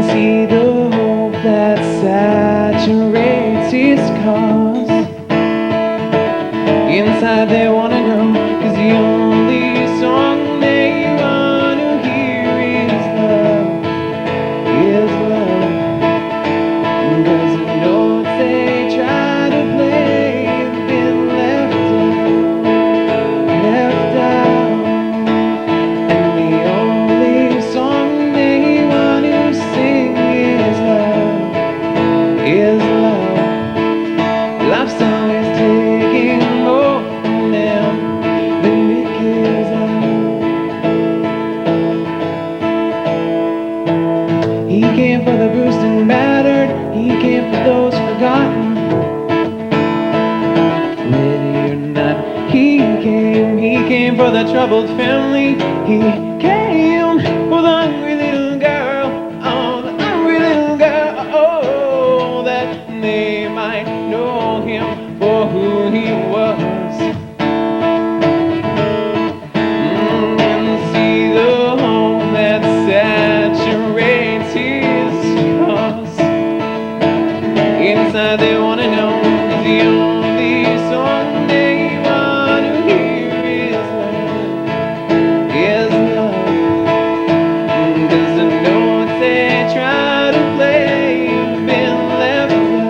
see the hope that saturates his cause. Inside they wanna know, 'cause the only song they wanna hear is love, is love. 'Cause the notes they try to play have been left out. And the only song they want to sing is love, is love. Life's always taking more from them than it gives out. He came for the bruised and battered, he came for those forgotten. Ready or not, he came for the troubled family. He came for the hungry little girl, oh, the hungry little girl, oh, that they might know him for who he was. And see the home that saturates his cause. Inside they wanna know, 'cause the only song they want to hear is love, is love. 'Cause the notes they try to play have been left out.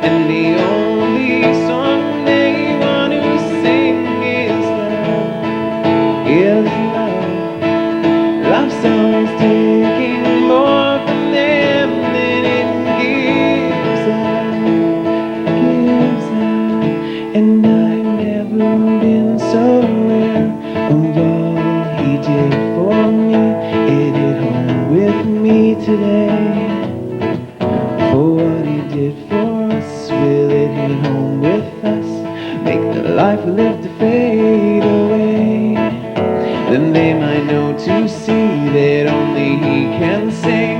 And the only song they want to sing is love, is love. Life's always taking more from them than it gives out, gives out. And I've never been so aware of all he did for me. It hit home with me today. For what he did for us, will it hit home with us? Make the life we live to fade away. Then they might know to see that only he can sing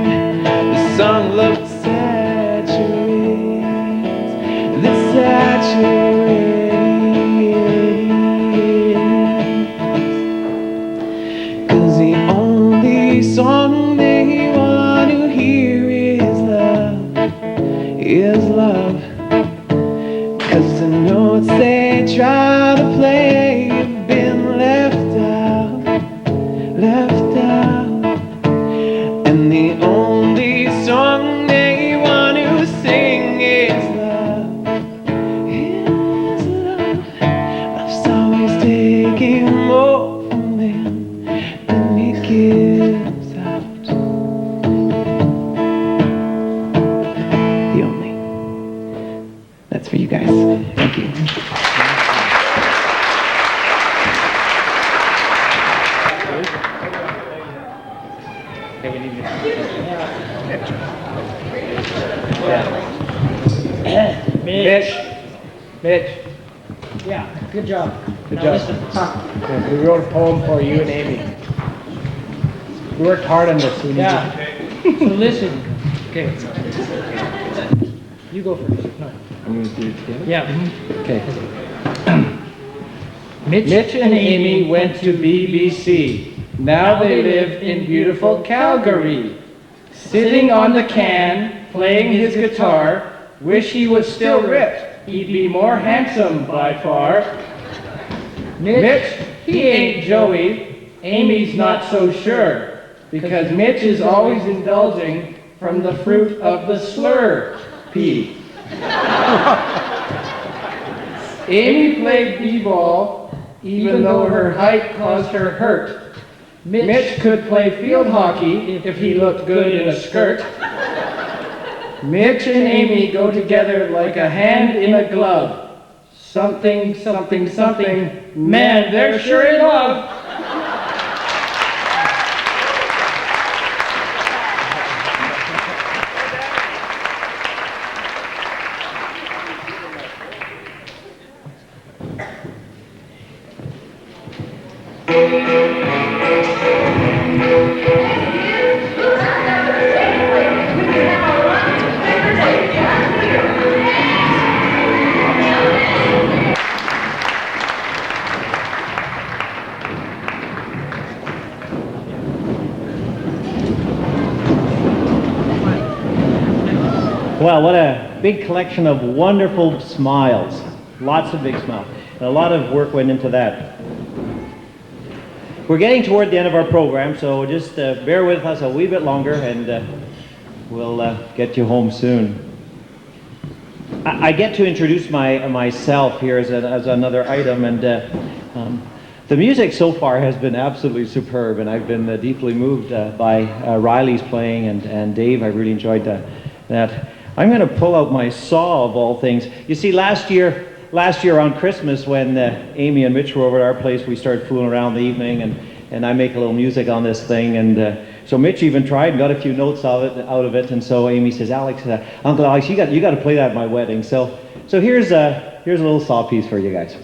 the song love saturates, that saturates. 'Cause the only song they want to hear is love, is love. 'Cause the notes they try to play have been left out, left out. And the only song they want to sing is love, is love. Life's always taking more from them than it gives out. The only. That's for you guys. Thank you. Mitch. Yeah, good job. Good Now job. listen, huh? We wrote a poem for you and Amy. We worked hard on this. We need Yeah. So listen. Okay. You go first. No. I'm going to do it together. Yeah. Okay. Mitch and Amie went to BBC. Now they live in beautiful Calgary. Sitting on the can, playing his guitar, wish he was still ripped. He'd be more handsome by far. Mitch, he ain't Joey. Amy's not so sure. Because Mitch is always indulging from the fruit of the slur pea. Amie played b-ball, even though her height caused her hurt. Mitch could play field hockey if he looked good in a skirt. Mitch and Amie go together like a hand in a glove. Something, something, something. Man, they're sure in love. Well, what a big collection of wonderful smiles. Lots of big smiles. And a lot of work went into that. We're getting toward the end of our program, so just bear with us a wee bit longer and we'll get you home soon. I get to introduce myself here as another item, and the music so far has been absolutely superb, and I've been deeply moved by Riley's playing, and Dave, I really enjoyed that. I'm going to pull out my saw of all things. You see, last year around Christmas, when Amie and Mitch were over at our place, we started fooling around in the evening, and I make a little music on this thing, and so Mitch even tried and got a few notes out of it, and so Amie says, Alex, Uncle Alex, you got to play that at my wedding. So here's a little saw piece for you guys.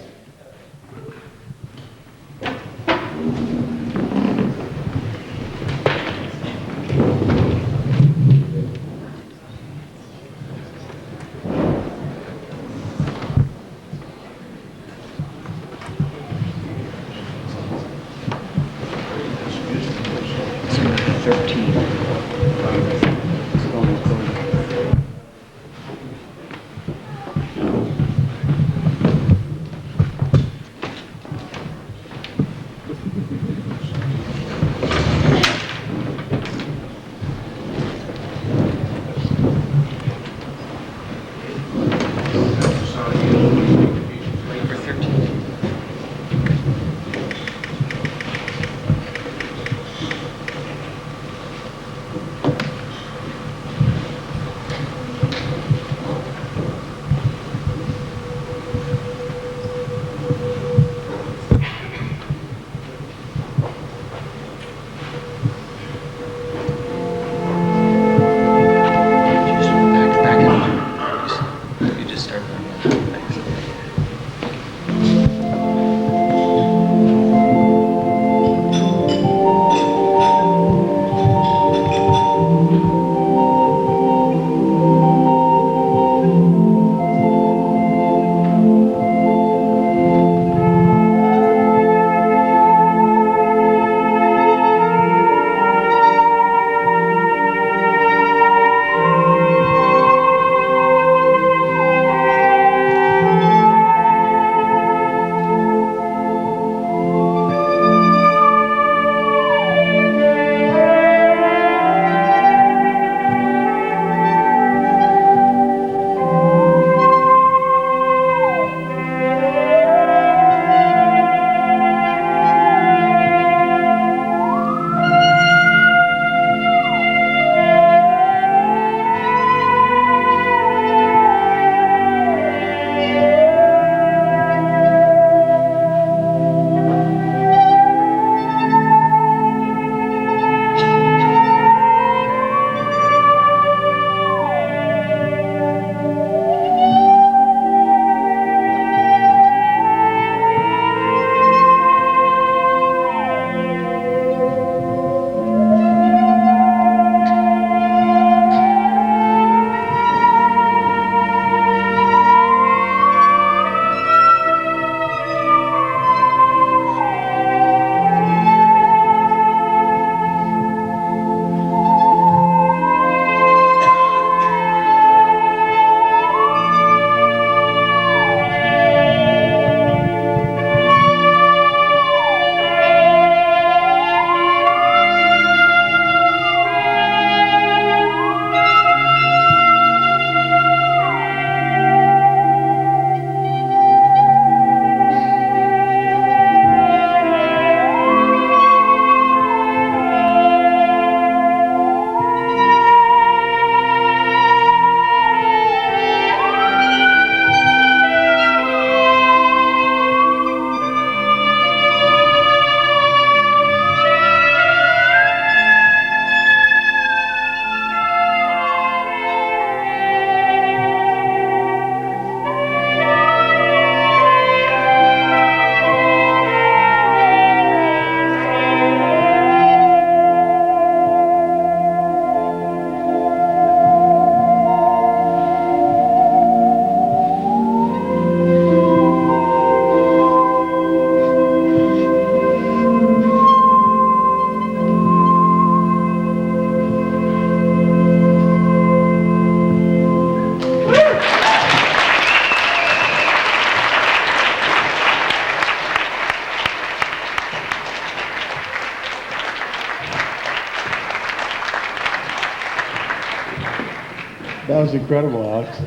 That was incredible, Alex.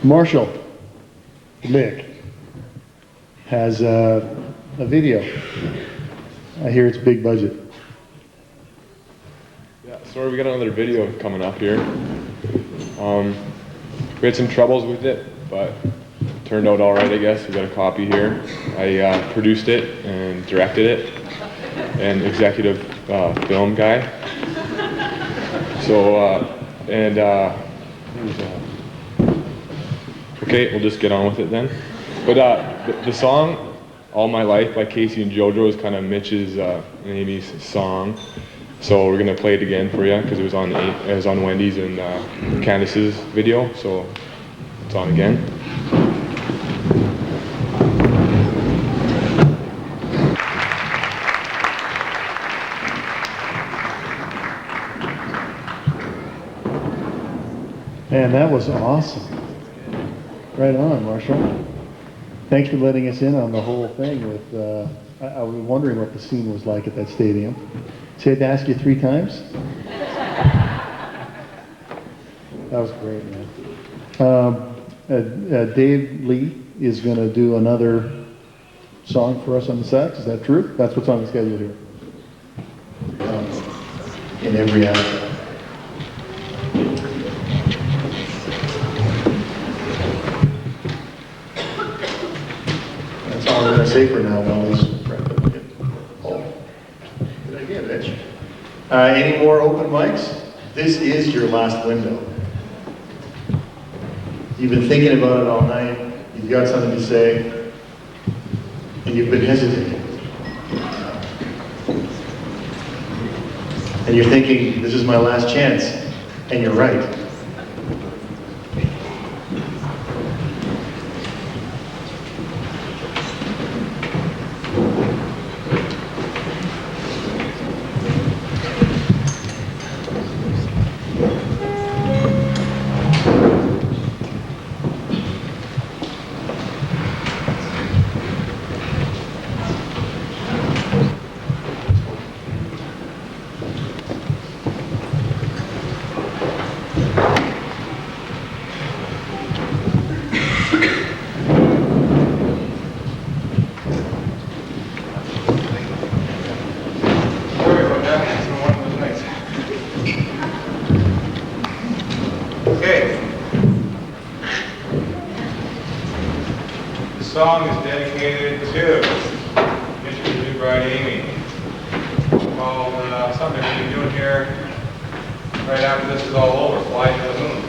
Marshall, Mick, has a video. I hear it's big budget. Yeah, sorry, we got another video coming up here. We had some troubles with it, but it turned out all right, I guess. We got a copy here. I produced it and directed it, and executive film guy. So, okay, we'll just get on with it then. But the song "All My Life" by Casey and JoJo is kind of Mitch's and Amie's song. So we're gonna play it again for you because it was on Wendy's and Candace's video. So it's on again. Man, that was awesome. Right on, Marshall. Thanks for letting us in on the whole thing with, I was wondering what the scene was like at that stadium. So I had to ask you 3 times? That was great, man. Dave Lee is going to do another song for us on the sax. Is that true? That's what's on the schedule here. In every act. That's all I'm going to say for now, Melly's. Good idea, Mitch. Any more open mics? This is your last window. You've been thinking about it all night, you've got something to say, and you've been hesitating. And you're thinking, this is my last chance, and you're right. This song is dedicated to Mitch's new bride, Amie. Called something we've been doing here right after this is all over, Fly to the Moon.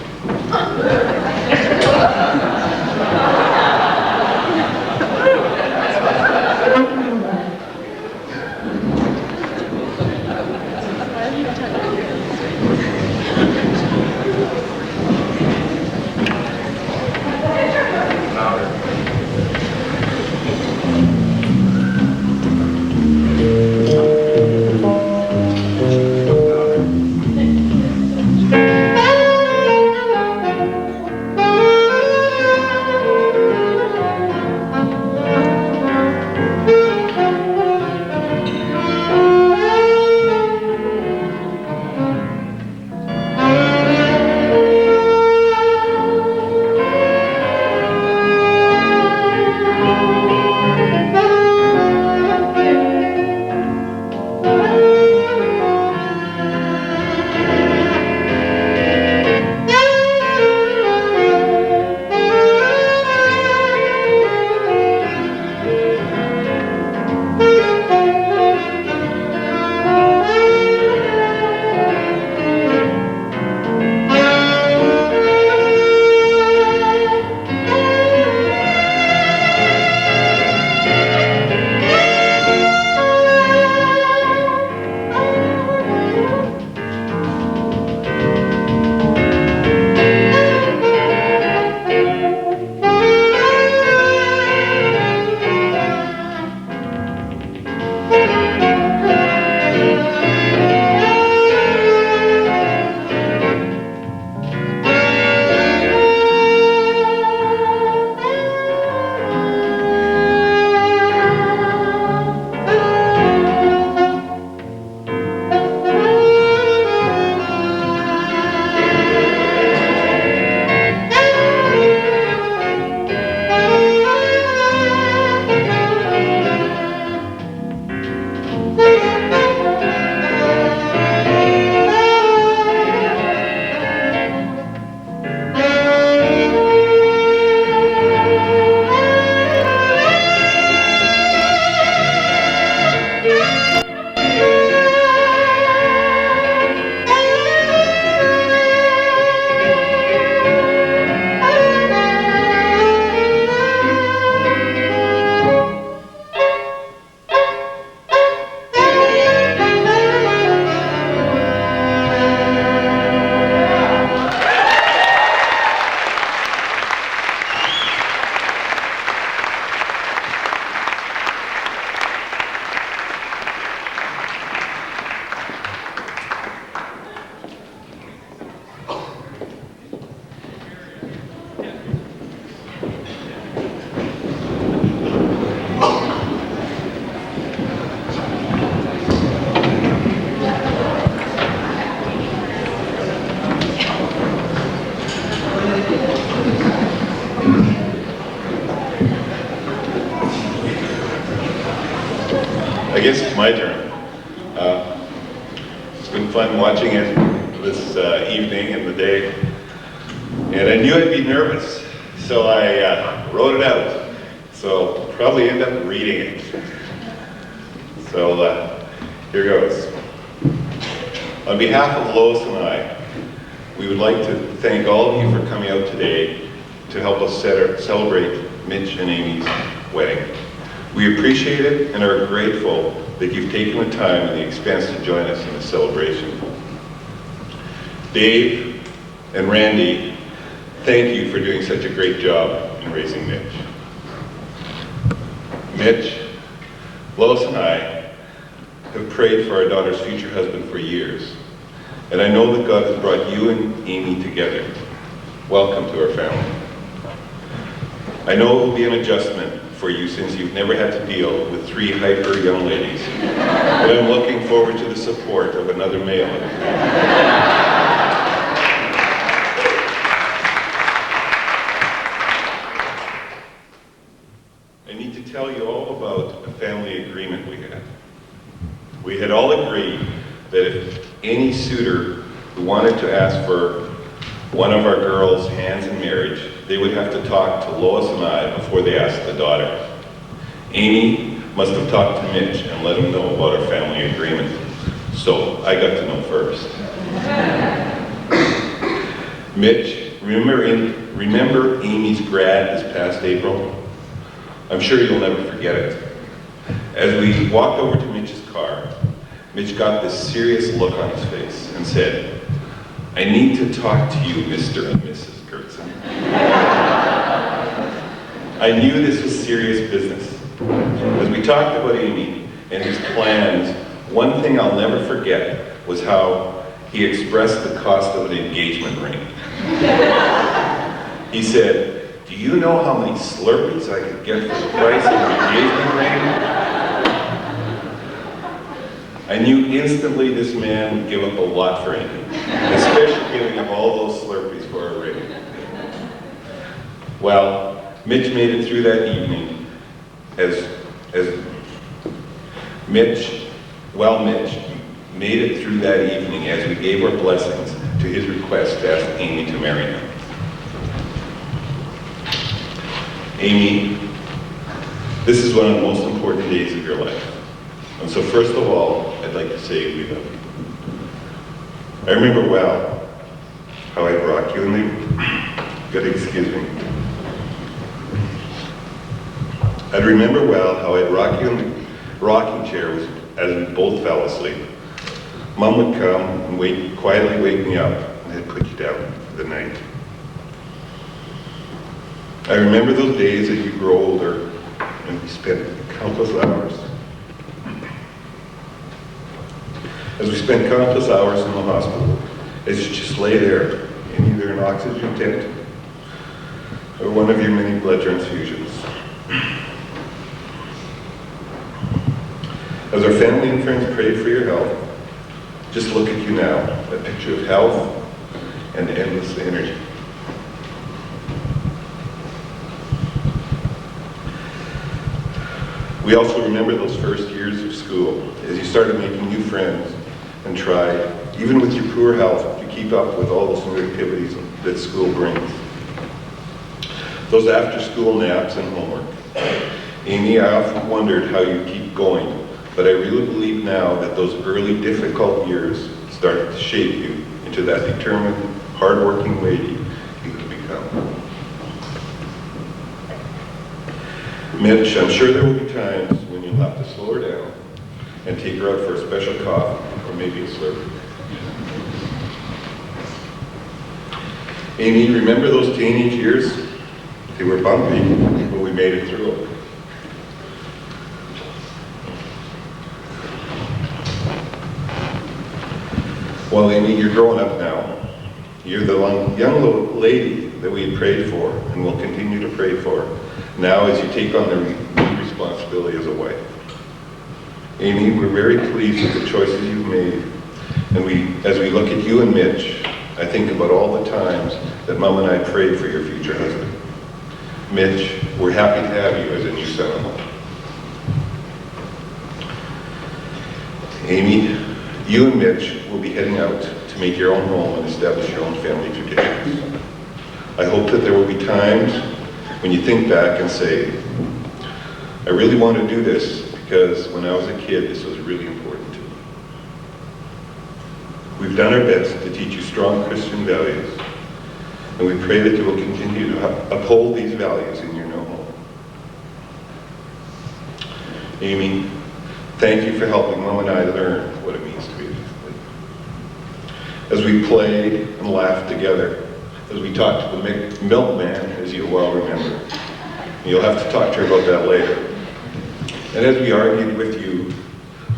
I guess it's my turn. It's been fun watching it this evening and the day. And I knew I'd be nervous, so I wrote it out. So probably end up reading it. So here goes. On behalf of Lois and I, we would like to thank all of you for coming out today to help us celebrate Mitch and Amie's wedding. We appreciate it and are grateful that you've taken the time and the expense to join us in this celebration. Dave and Randy, thank you for doing such a great job in raising Mitch. Mitch, Lois and I have prayed for our daughter's future husband for years, and I know that God has brought you and Amie together. Welcome to our family. I know it will be an adjustment for you since you've never had to deal with 3 hyper young ladies, but I'm looking forward to the support of another male. I need to tell you all about a family agreement we had. We had all agreed that if any suitor who wanted to ask for one of our girls' hands in marriage, they would have to talk to Lois and I before they asked the daughter. Amie must have talked to Mitch and let him know about our family agreement. So I got to know first. Mitch, remember Amie's grad this past April? I'm sure you'll never forget it. As we walked over to Mitch's car, Mitch got this serious look on his face and said, "I need to talk to you, Mr. and Mrs. Gertson." I knew this was serious business. As we talked about Amie and his plans, one thing I'll never forget was how he expressed the cost of an engagement ring. He said, "Do you know how many Slurpees I could get for the price of an engagement ring?" I knew instantly this man would give up a lot for Amie, especially giving up all those Slurpees for a ring. Well, Mitch made it through that evening Mitch made it through that evening as we gave our blessings to his request to ask Amie to marry him. Amie, this is one of the most important days of your life. And so first of all, I'd like to say we love you. I remember well how I'd rock you in the, excuse me. I'd remember well how I'd rock you in the rocking chair as we both fell asleep. Mom would come and quietly wake me up and I'd put you down for the night. I remember those days as you grow older and we spent countless hours. As we spent countless hours in the hospital, as you just lay there in either an oxygen tent or one of your many blood transfusions. As our family and friends prayed for your health, just look at you now, a picture of health and endless energy. We also remember those first years of school, as you started making new friends and tried, even with your poor health, to keep up with all those new activities that school brings. Those after-school naps and homework. Amie, I often wondered how you keep going, but I really believe now that those early difficult years started to shape you into that determined, hardworking lady you have become. Mitch, I'm sure there will be times when you'll have to slow her down and take her out for a special coffee or maybe a Slurpee. Amie, remember those teenage years? They were bumpy, but we made it through them. Well, Amie, you're growing up now. You're the young lady that we had prayed for and will continue to pray for now as you take on the new responsibility as a wife. Amie, we're very pleased with the choices you've made. And as we look at you and Mitch, I think about all the times that Mom and I prayed for your future husband. Mitch, we're happy to have you as a new son-in-law. Amie, you and Mitch will be heading out to make your own home and establish your own family traditions. I hope that there will be times when you think back and say, I really want to do this because when I was a kid, this was really important to me. We've done our best to teach you strong Christian values, and we pray that you will continue to uphold these values in your new home. Amie, thank you for helping Mom and I learn what it means to be a family. As we played and laughed together, as we talked to the milkman, as you well remember. You'll have to talk to her about that later. And as we argued with you,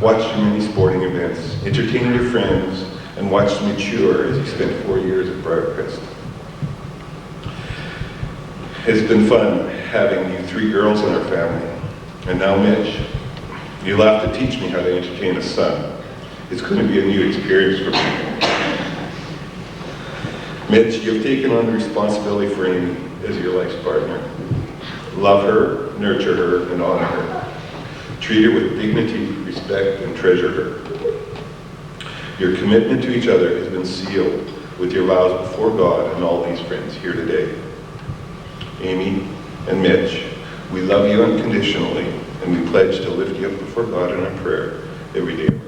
watched your many sporting events, entertained your friends, and watched you mature as you spent 4 years at Briarcrest. It's been fun having you 3 girls in our family. And now Mitch, you'll have to teach me how to entertain a son. It's going to be a new experience for me. Mitch, you've taken on the responsibility for Amie as your life's partner. Love her, nurture her, and honor her. Treat her with dignity, respect, and treasure her. Your commitment to each other has been sealed with your vows before God and all these friends here today. Amie and Mitch, we love you unconditionally, and we pledge to lift you up before God in our prayer every day.